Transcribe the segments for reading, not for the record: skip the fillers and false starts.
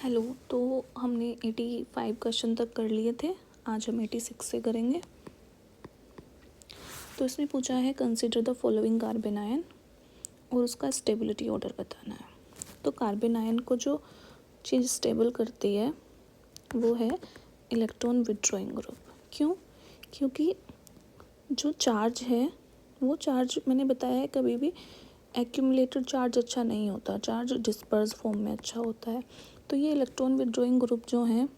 Hello. तो हमने 85 question तक कर लिए थे, आज हम 86 से करेंगे। तो इसने पूछा है consider the following carbon ion और उसका स्टेबिलिटी ऑर्डर बताना है। तो कार्बन आयन को जो चीज़ स्टेबल करती है वो है इलेक्ट्रॉन विथड्रॉइंग ग्रुप। क्यों? क्योंकि जो चार्ज है वो चार्ज मैंने बताया है कभी भी एक्यूमुलेटेड चार्ज अच्छा नहीं होता, चार्ज डिस्पर्स फॉर्म में अच्छा होता है। तो ये इलेक्ट्रॉन विथड्रॉइंग ग्रुप जो हैं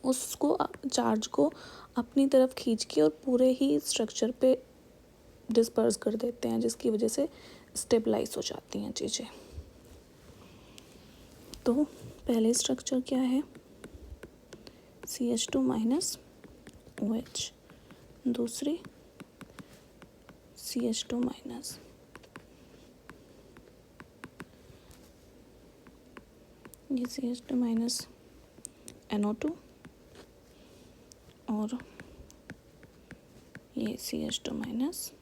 उसको चार्ज को अपनी तरफ खींच के और पूरे ही स्ट्रक्चर पे डिस्पर्स कर देते हैं, जिसकी वजह से स्टेबलाइज हो जाती हैं चीज़ें। तो पहले स्ट्रक्चर क्या है, CH2 माइनस OH, दूसरी CH2 माइनस, ये CH2 माइनस NO2 और ये CH2 माइनस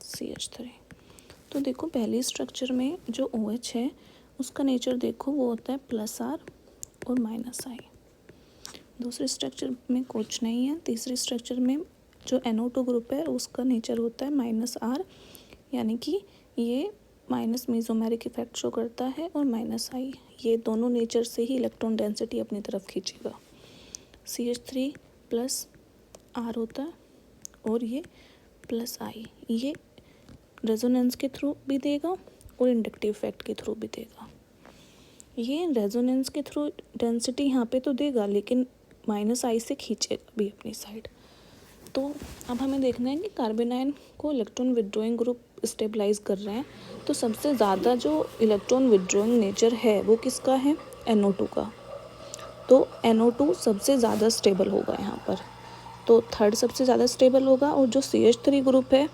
CH3। तो देखो पहले स्ट्रक्चर में जो OH है उसका नेचर देखो, वो होता है +R और -I। दूसरे स्ट्रक्चर में कुछ नहीं है। तीसरे स्ट्रक्चर में जो NO2 ग्रुप है उसका नेचर होता है -R, यानी कि ये माइनस मीजोमेरिक इफेक्ट शो करता है, और -I, ये दोनों नेचर से ही इलेक्ट्रॉन डेंसिटी अपनी तरफ खींचेगा। CH3 +R होता है और ये +I, ये रेजोनेंस के थ्रू भी देगा और इंडक्टिव इफेक्ट के थ्रू भी देगा। ये रेजोनेंस के थ्रू डेंसिटी यहाँ पे तो देगा, लेकिन -I से खींचेगा भी अपनी साइड। तो अब हमें देखना है कि कार्बन आयन को इलेक्ट्रॉन विथड्रॉइंग ग्रुप स्टेबलाइज कर रहे हैं, तो सबसे ज़्यादा जो इलेक्ट्रॉन विथड्रॉइंग नेचर है वो किसका है, NO2 का। तो NO2 सबसे ज़्यादा स्टेबल होगा यहाँ पर, तो थर्ड सबसे ज़्यादा स्टेबल होगा। और जो CH3 ग्रुप है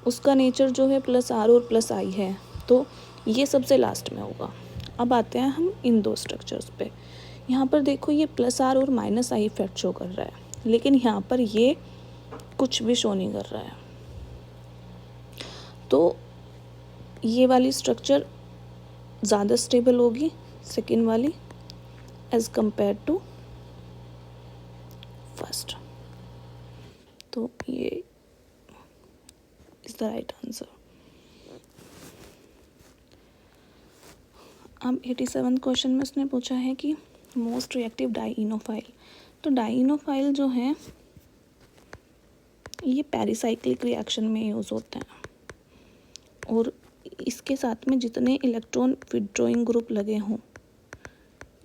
उसका नेचर जो है +R और +I है, तो ये सबसे लास्ट में होगा। अब आते हैं हम इन दो स्ट्रक्चर्स पे। यहाँ पर देखो ये +R और -I इफेक्ट शो कर रहा है, लेकिन यहाँ पर ये कुछ भी शो नहीं कर रहा है। तो ये वाली स्ट्रक्चर ज़्यादा स्टेबल होगी, सेकेंड वाली, एज कंपेयर टू फर्स्ट। तो ये इज द राइट आंसर। अब 87 क्वेश्चन में उसने पूछा है कि मोस्ट रिएक्टिव डाइइनोफाइल। तो डाइइनोफाइल जो है ये पेरिसाइक्लिक रिएक्शन में यूज़ होते हैं, और इसके साथ में जितने इलेक्ट्रॉन विथड्रॉइंग ग्रुप लगे हों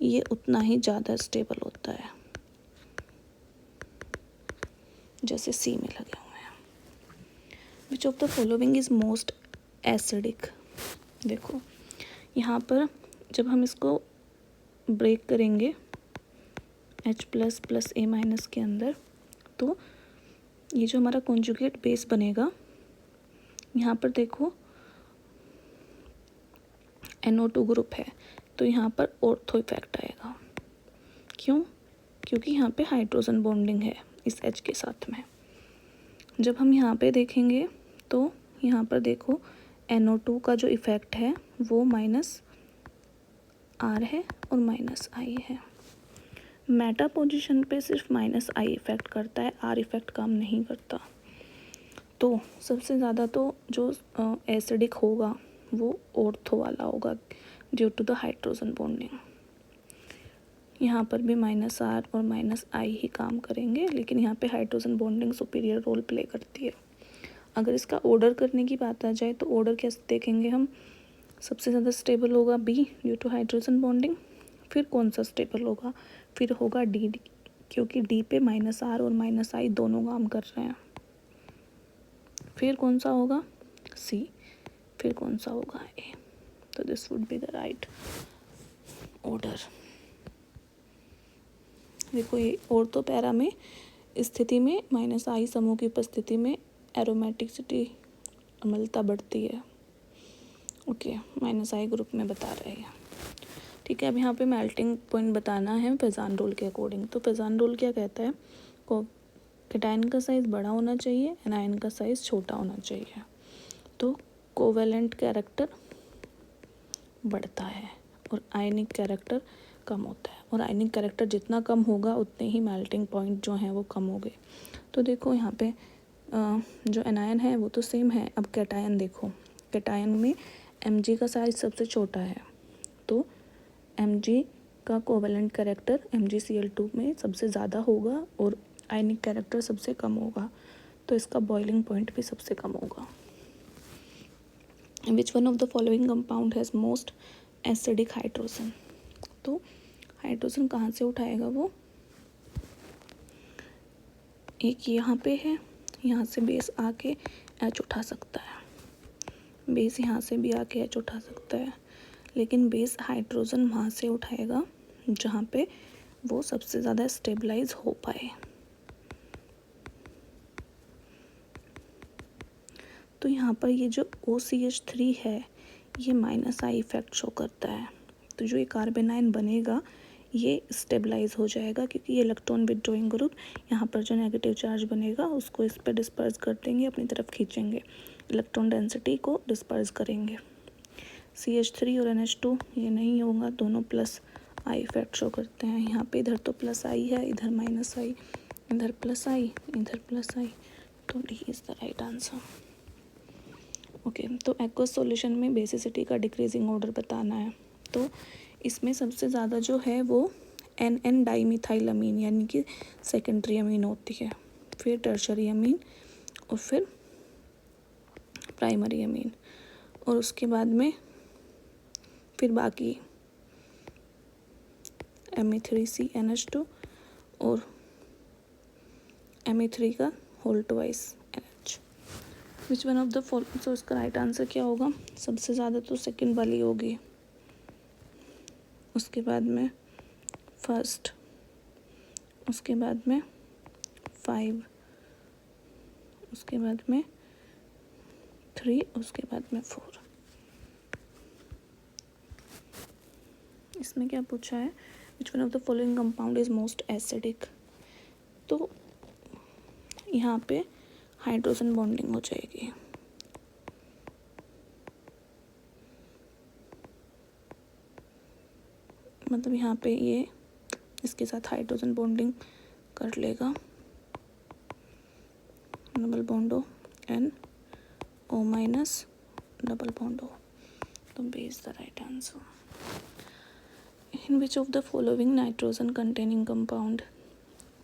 ये उतना ही ज़्यादा स्टेबल होता है, जैसे C में लगे हुए हैं। विच of the following is most acidic. देखो यहाँ पर जब हम इसको ब्रेक करेंगे H + A- के अंदर, तो ये जो हमारा कॉन्जुगेट बेस बनेगा, यहाँ पर देखो NO2 ग्रुप है, तो यहाँ पर ऑर्थो इफेक्ट आएगा। क्यों? क्योंकि यहाँ पे हाइड्रोजन बॉन्डिंग है इस H के साथ में। जब हम यहाँ पे देखेंगे तो यहाँ पर देखो NO2 का जो इफेक्ट है वो -R है और -I है। मेटा पोजीशन पे सिर्फ -I इफेक्ट करता है, R इफेक्ट काम नहीं करता। तो सबसे ज़्यादा तो जो एसिडिक होगा वो ऑर्थो वाला होगा, due to the hydrogen bonding. यहाँ पर भी -R और -I ही काम करेंगे, लेकिन यहाँ पे hydrogen bonding superior role play करती है। अगर इसका ऑर्डर करने की बात आ जाए तो ऑर्डर कैसे देखेंगे हम, सबसे ज़्यादा स्टेबल होगा B due to hydrogen bonding, फिर कौन सा स्टेबल होगा, फिर होगा D, क्योंकि D पे -R और -I दोनों काम कर रहे हैं। फिर कौन सा होगा C, फिर कौन सा होगा A। तो this would be the right order. देखो ये ऑर्थो पैरा में स्थिति में -I समूह की उपस्थिति में एरोमेटिसिटी अम्लता बढ़ती है। ओके, -I ग्रुप में बता रहे हैं। ठीक है, अब यहाँ पे मेल्टिंग पॉइंट बताना है फेजान रूल के अकॉर्डिंग। तो फेजान रूल क्या कहता है, कैटायन का साइज़ बड़ा होना चाहिए, एनायन का साइज़ छोटा होना चाहिए। तो कोवेलेंट कैरेक्टर बढ़ता है और आयनिक कैरेक्टर कम होता है, और आयनिक कैरेक्टर जितना कम होगा उतने ही मेल्टिंग पॉइंट जो हैं वो कम हो गए। तो देखो यहाँ पे जो एनायन है वो तो सेम है। अब कैटायन देखो, कैटायन में Mg का साइज सबसे छोटा है, तो Mg का कोवेलेंट कैरेक्टर MgCl2 में सबसे ज़्यादा होगा और आयनिक कैरेक्टर सबसे कम होगा, तो इसका बॉइलिंग पॉइंट भी सबसे कम होगा। विच one of the following compound has most acidic hydrogen. तो हाइड्रोजन कहाँ से उठाएगा वो, एक यहाँ पे है, यहाँ से बेस आके H उठा सकता है, बेस यहाँ से भी आके H उठा सकता है, लेकिन बेस हाइड्रोजन वहाँ से उठाएगा जहाँ पे वो सबसे ज़्यादा स्टेबलाइज हो पाए। तो यहाँ पर ये जो OCH3 है ये -I इफेक्ट शो करता है, तो जो ये कार्बन आयन बनेगा ये स्टेबलाइज हो जाएगा, क्योंकि ये इलेक्ट्रॉन विड्रॉइंग ग्रुप यहाँ पर जो नेगेटिव चार्ज बनेगा उसको इस पर डिस्पर्स कर देंगे, अपनी तरफ खींचेंगे, इलेक्ट्रॉन डेंसिटी को डिस्पर्स करेंगे। CH3 और NH2 ये नहीं होगा, दोनों +I इफेक्ट शो करते हैं। यहाँ पे इधर तो +I है, इधर -I, इधर +I, इधर +I, तो D is the right answer. Okay, तो एक्वस सॉल्यूशन में बेसिसिटी का डिक्रीजिंग ऑर्डर बताना है। तो इसमें सबसे ज़्यादा जो है वो NN डाइमिथाइलअमीन यानी कि सेकेंडरी अमीन होती है, फिर टर्शरी अमीन और फिर प्राइमरी अमीन, और उसके बाद में फिर बाकी Me3CNH2 और Me3 का whole twice NH। Which one of the following, तो इसका राइट आंसर क्या होगा, सबसे ज़्यादा तो सेकंड वाली होगी, उसके बाद में फर्स्ट, उसके बाद में 5, उसके बाद में 3, उसके बाद में 4। इसमें क्या पूछा है, विच one of the following compound is most acidic. तो यहाँ पे हाइड्रोजन बॉन्डिंग हो जाएगी, मतलब यहाँ पे ये इसके साथ हाइड्रोजन बॉन्डिंग कर लेगा, double bond O NO- double bond O, तो B is the right answer. In which of the following nitrogen containing compound,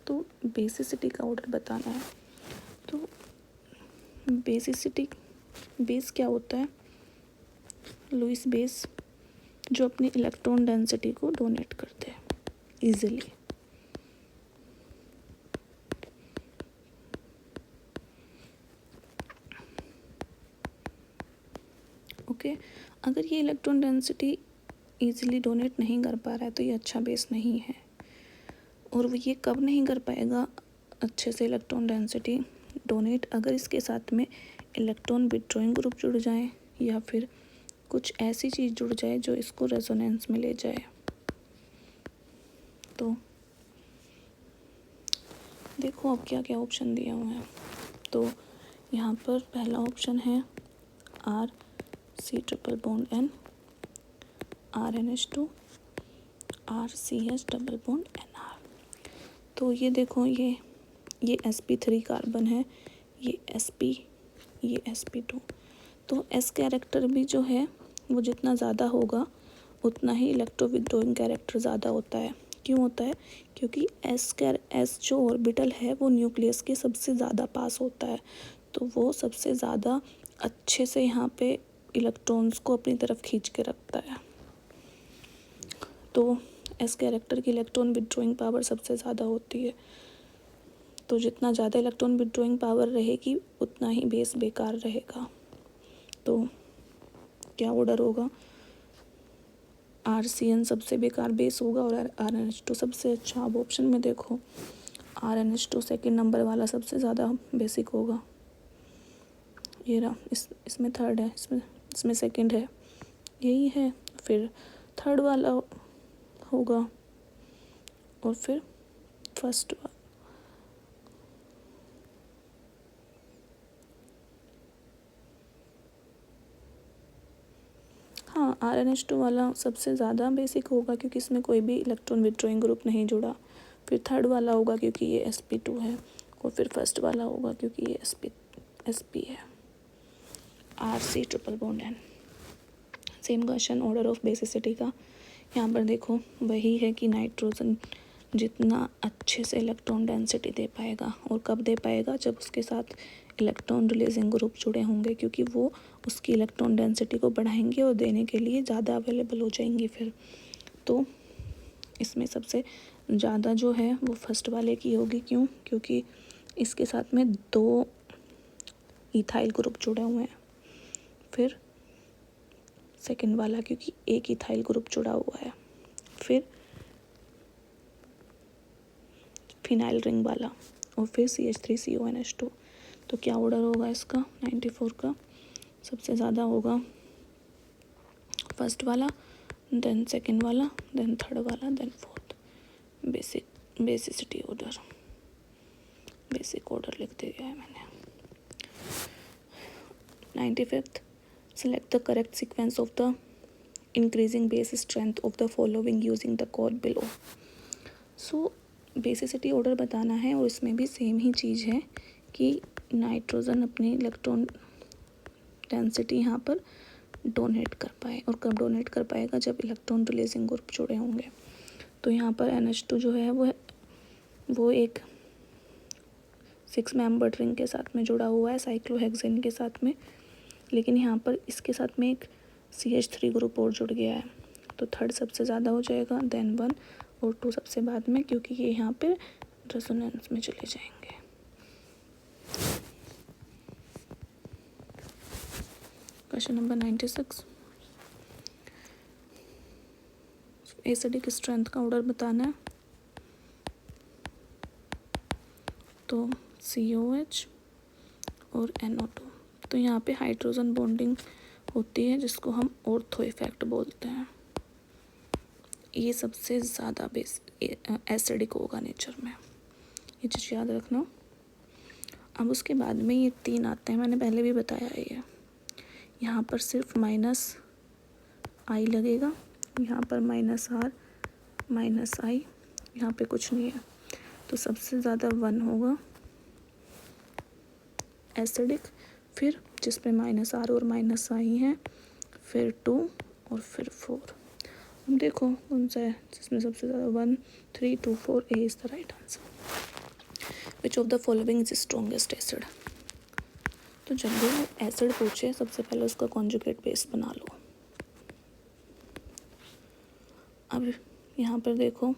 तो बेसिसिटी का ऑर्डर बताना है। तो बेसिसिटी, बेस क्या होता है, लुईस बेस जो अपनी इलेक्ट्रॉन डेंसिटी को डोनेट करते हैं इजीली। ओके, अगर ये इलेक्ट्रॉन डेंसिटी इजीली डोनेट नहीं कर पा रहा है तो ये अच्छा बेस नहीं है। और वो ये कब नहीं कर पाएगा अच्छे से इलेक्ट्रॉन डेंसिटी डोनेट, अगर इसके साथ में इलेक्ट्रॉन विड्रॉइंग ग्रुप जुड़ जाए या फिर कुछ ऐसी चीज़ जुड़ जाए जो इसको रेजोनेंस में ले जाए। तो देखो अब क्या क्या ऑप्शन दिए हुए हैं। तो यहाँ पर पहला ऑप्शन है RC triple bond N, RNH2, RCH double bond NR। तो ये देखो ये sp3 कार्बन है, ये sp, ये sp2। तो S कैरेक्टर भी जो है वो जितना ज़्यादा होगा उतना ही इलेक्ट्रो विड्रॉइंग कैरेक्टर ज़्यादा होता है। क्यों होता है, क्योंकि S जो ऑर्बिटल है वो न्यूक्लियस के सबसे ज़्यादा पास होता है, तो वो सबसे ज़्यादा अच्छे से यहाँ पे इलेक्ट्रॉन्स को अपनी तरफ खींच के रखता है। तो S कैरेक्टर की इलेक्ट्रॉन विड्रॉइंग पावर सबसे ज़्यादा होती है, तो जितना ज़्यादा इलेक्ट्रॉन विड्रॉइंग पावर रहेगी उतना ही बेस बेकार रहेगा। तो क्या ऑर्डर होगा, RCN सबसे बेकार बेस होगा और RNH2 सबसे अच्छा। अब ऑप्शन में देखो RNH2 सेकेंड नंबर वाला सबसे ज़्यादा बेसिक होगा, ये रहा, इसमें थर्ड है, इसमें सेकेंड है, यही है, फिर थर्ड वाला होगा और फिर फर्स्ट वाला। हाँ, RnH2 वाला सबसे ज़्यादा बेसिक होगा क्योंकि इसमें कोई भी इलेक्ट्रॉन विड्रॉइंग ग्रुप नहीं जुड़ा। फिर थर्ड वाला होगा क्योंकि ये sp2 है, और फिर फर्स्ट वाला होगा क्योंकि ये sp है। Rc triple bond N। Same question order of basicity का। यहाँ पर देखो वही है कि नाइट्रोजन जितना अच्छे से इलेक्ट्रॉन डेंसिटी दे पाएगा, और कब दे पाएगा, जब उसके साथ इलेक्ट्रॉन रिलीजिंग ग्रुप जुड़े होंगे, क्योंकि वो उसकी इलेक्ट्रॉन डेंसिटी को बढ़ाएंगे और देने के लिए ज़्यादा अवेलेबल हो जाएंगी फिर। तो इसमें सबसे ज़्यादा जो है वो फर्स्ट वाले की होगी। क्यों? क्योंकि इसके साथ में 2 इथाइल ग्रुप जुड़े हुए हैं। फिर सेकंड वाला क्योंकि एक इथाइल ग्रुप जुड़ा हुआ है। फिर फिनाइल रिंग वाला, और फिर CH3CONH2। तो क्या ऑर्डर होगा इसका 94 का? सबसे ज़्यादा होगा फर्स्ट वाला, देन सेकंड वाला, देन थर्ड वाला, then fourth. Basicity order, basic order लिख दिया है मैंने। 95th, select the correct sequence of the increasing base strength of the following using the code below। So basicity order बताना है, और इसमें भी सेम ही चीज़ है कि नाइट्रोजन अपनी इलेक्ट्रॉन डेंसिटी यहाँ पर डोनेट कर पाए, और कब डोनेट कर पाएगा, जब इलेक्ट्रॉन रिलीजिंग ग्रुप जुड़े होंगे। तो यहाँ पर NH2 जो है वो एक 6 मेंबर्ड रिंग के साथ में जुड़ा हुआ है, साइक्लोहेक्सेन के साथ में, लेकिन यहाँ पर इसके साथ में एक CH3 ग्रुप और जुड़ गया है। तो थर्ड सबसे ज़्यादा हो जाएगा, देन 1 और 2 सबसे बाद में, क्योंकि ये यहाँ पे रेजोनेंस में चले जाएंगे। क्वेश्चन नंबर 96, एसिडिक स्ट्रेंथ का ऑर्डर बताना है। तो COH और NO2। तो यहाँ पे हाइड्रोजन बॉन्डिंग होती है जिसको हम ऑर्थो इफेक्ट बोलते हैं। ये सबसे ज़्यादा एसिडिक होगा नेचर में, ये चीज़ याद रखना। अब उसके बाद में ये 3 आते हैं, मैंने पहले भी बताया है ये। यहाँ पर सिर्फ -I लगेगा, यहाँ पर -R -I, यहाँ पे कुछ नहीं है। तो सबसे ज़्यादा 1 होगा एसिडिक, फिर जिस पे -R और -I हैं, फिर 2 और फिर 4। अब देखो कौन सा है जिसमें सबसे ज़्यादा 1 3 2 4। A is the right answer. Which of the following is strongest acid. तो जब भी एसिड पूछे सबसे पहले उसका कॉन्जुगेट बेस बना लो। अब यहाँ पर देखो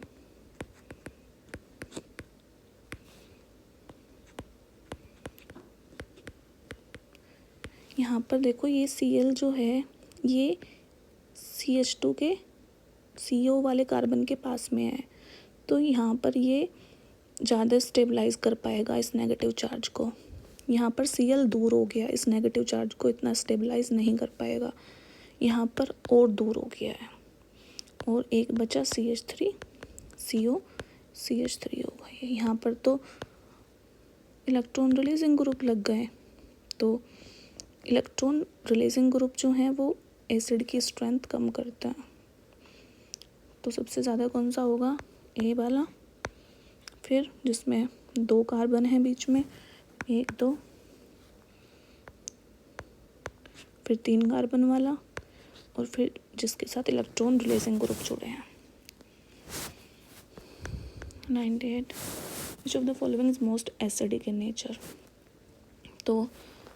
ये Cl जो है ये CH2 के CO वाले कार्बन के पास में है, तो यहाँ पर ये ज़्यादा स्टेबलाइज कर पाएगा इस नेगेटिव चार्ज को। यहाँ पर Cl दूर हो गया, इस नेगेटिव चार्ज को इतना स्टेबलाइज नहीं कर पाएगा, यहाँ पर और दूर हो गया है, और एक बचा CH3 CO CH3 होगा। यहाँ पर तो इलेक्ट्रॉन रिलीजिंग ग्रुप लग गए, तो इलेक्ट्रॉन रिलीजिंग ग्रुप जो हैं वो एसिड की स्ट्रेंथ कम करता है। तो सबसे ज़्यादा कौन सा होगा? A वाला, फिर जिसमें 2 कार्बन हैं बीच में, 1 2, फिर 3 कार्बन वाला, और फिर जिसके साथ इलेक्ट्रॉन रिलीजिंग ग्रुप जुड़े हैं। 98, विच of the following is most acidic in nature. तो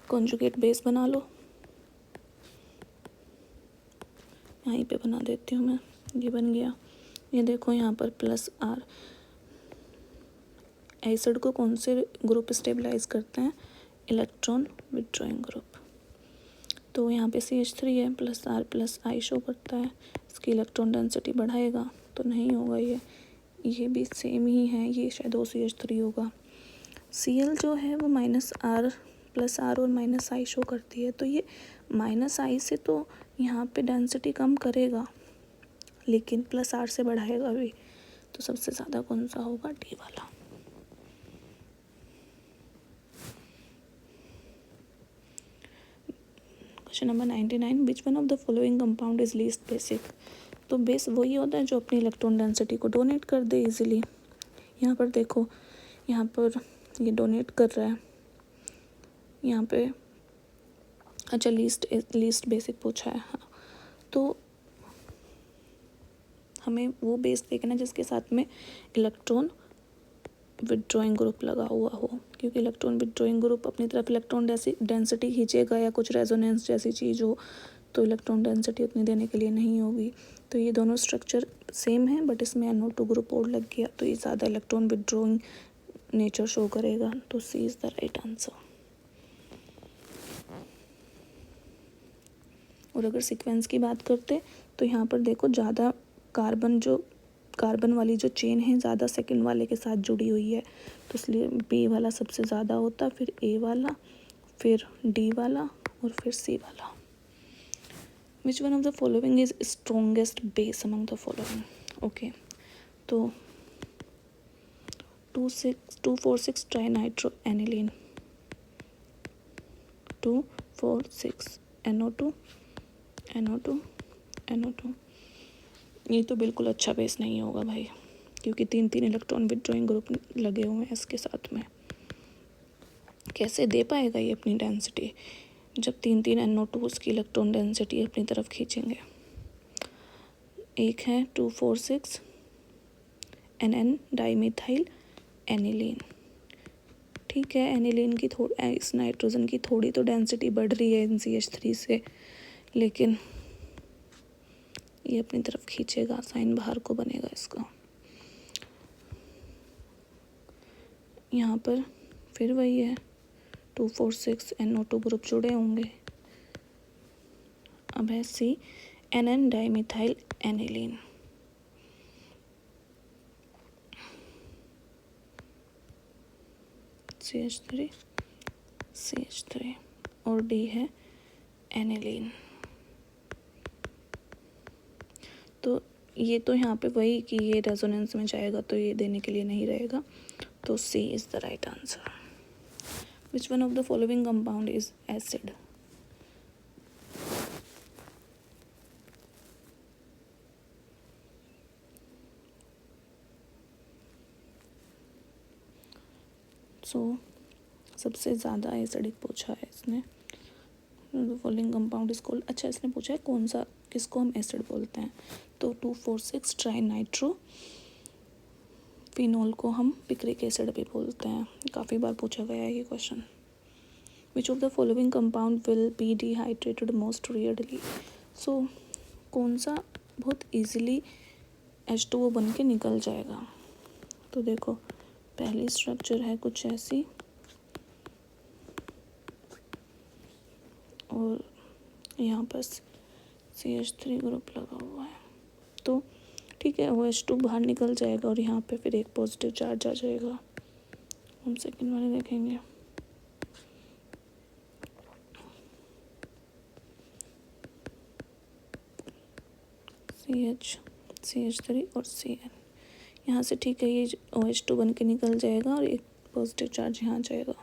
कॉन्जुगेट बेस बना लो, यहीं पे बना देती हूँ मैं, ये बन गया। ये देखो यहाँ पर +R। एसिड को कौन से ग्रुप स्टेबलाइज करते हैं? Electron withdrawing group. तो यहाँ पे CH3 है, +R+I शो करता है, इसकी इलेक्ट्रॉन डेंसिटी बढ़ाएगा, तो नहीं होगा ये भी सेम ही है, ये शायद OCH3 होगा। Cl जो है वो -R +R और -I शो करती है, तो ये -I से तो यहाँ पे डेंसिटी कम करेगा, लेकिन +R से बढ़ाएगा भी। तो सबसे ज़्यादा कौन सा होगा? D वाला। Question number 99, which one of the following compound is least basic. तो बेस वही होता है जो अपनी इलेक्ट्रॉन डेंसिटी को डोनेट कर दे इजीली। यहाँ पर देखो, यहाँ पर ये डोनेट कर रहा है, यहाँ पे अच्छा लीस्ट बेसिक पूछा है। हाँ, तो हमें वो बेस देखना जिसके साथ में इलेक्ट्रॉन विदड्रॉइंग ग्रुप लगा हुआ हो, क्योंकि इलेक्ट्रॉन विदड्रॉइंग ग्रुप अपनी तरफ इलेक्ट्रॉन डेंसिटी खींचेगा या कुछ रेजोनेंस जैसी चीज़ हो तो इलेक्ट्रॉन डेंसिटी उतनी देने के लिए नहीं होगी। तो ये दोनों स्ट्रक्चर सेम है, बट इसमें NO2 ग्रुप और लग गया तो ये ज़्यादा इलेक्ट्रॉन विदड्रॉइंग नेचर शो करेगा। तो C is the right answer. और अगर सीक्वेंस की बात करते तो यहाँ पर देखो, ज़्यादा कार्बन वाली जो चेन है ज़्यादा सेकंड वाले के साथ जुड़ी हुई है, तो इसलिए B वाला सबसे ज़्यादा होता, फिर A वाला, फिर D वाला और फिर C वाला। विच one of the following is strongest base among the following. Okay, तो 2,4,6 ट्राइनाइट्रो एनिलीन, 2,4,6 NO2 NO2। ये तो बिल्कुल अच्छा बेस नहीं होगा भाई, क्योंकि 3 इलेक्ट्रॉन विदड्रॉइंग ग्रुप लगे हुए हैं इसके साथ में। कैसे दे पाएगा ये अपनी डेंसिटी जब 3 NO2 की इलेक्ट्रॉन डेंसिटी अपनी तरफ खींचेंगे। एक है 2,4,6 NN डाइमिथाइल एनिलीन। ठीक है, एनिलीन की इस नाइट्रोजन की थोड़ी तो डेंसिटी बढ़ रही है NCH3 से, लेकिन ये अपनी तरफ खींचेगा, साइन बाहर को बनेगा इसका। यहाँ पर फिर वही है, 2,4,6 NO2 ग्रुप जुड़े होंगे। अब है C NN dimethyl aniline. CH3 और D है एनिलीन। तो ये तो यहाँ पे वही कि ये रेजोनेंस में जाएगा तो ये देने के लिए नहीं रहेगा, तो C is the right answer. Which one of the following compound is acid. सबसे ज़्यादा एसिडिक पूछा है इसने। फॉलोइंग कंपाउंड इज कॉल्ड, अच्छा इसने पूछा है कौन सा, किसको हम एसिड बोलते हैं। तो 2,4,6 ट्राइनाइट्रो फिनोल को हम पिक्रिक एसिड भी बोलते हैं। काफ़ी बार पूछा गया है ये question. Which of the following compound will be dehydrated most rarely. So कौन सा बहुत ईजिली H2O बन के निकल जाएगा। तो देखो, पहली स्ट्रक्चर है कुछ ऐसी, और यहाँ पर CH3 ग्रुप लगा हुआ है, तो ठीक है OH2 बाहर निकल जाएगा और यहाँ पे फिर एक पॉजिटिव चार्ज आ जाएगा। हम सेकंड वाले देखेंगे। CH3 और Cn, यहाँ से ठीक है ये OH2 बन के निकल जाएगा और एक पॉजिटिव चार्ज यहाँ जाएगा।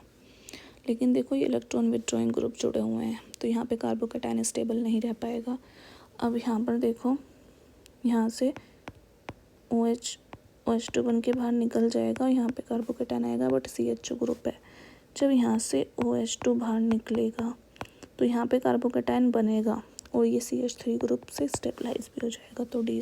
लेकिन देखो ये इलेक्ट्रॉन विदड्रॉइंग ग्रुप जुड़े हुए हैं, तो यहाँ पे कार्बोकैटायन स्टेबल नहीं रह पाएगा। अब यहाँ पर देखो, यहाँ से OH2 बन के बाहर निकल जाएगा और यहाँ पे कार्बोकैटायन आएगा, बट CH2 ग्रुप है। जब यहाँ से OH2 बाहर निकलेगा तो यहाँ पे कार्बोकैटायन बनेगा और ये CH3 ग्रुप से स्टेबलाइज भी हो जाएगा, तो D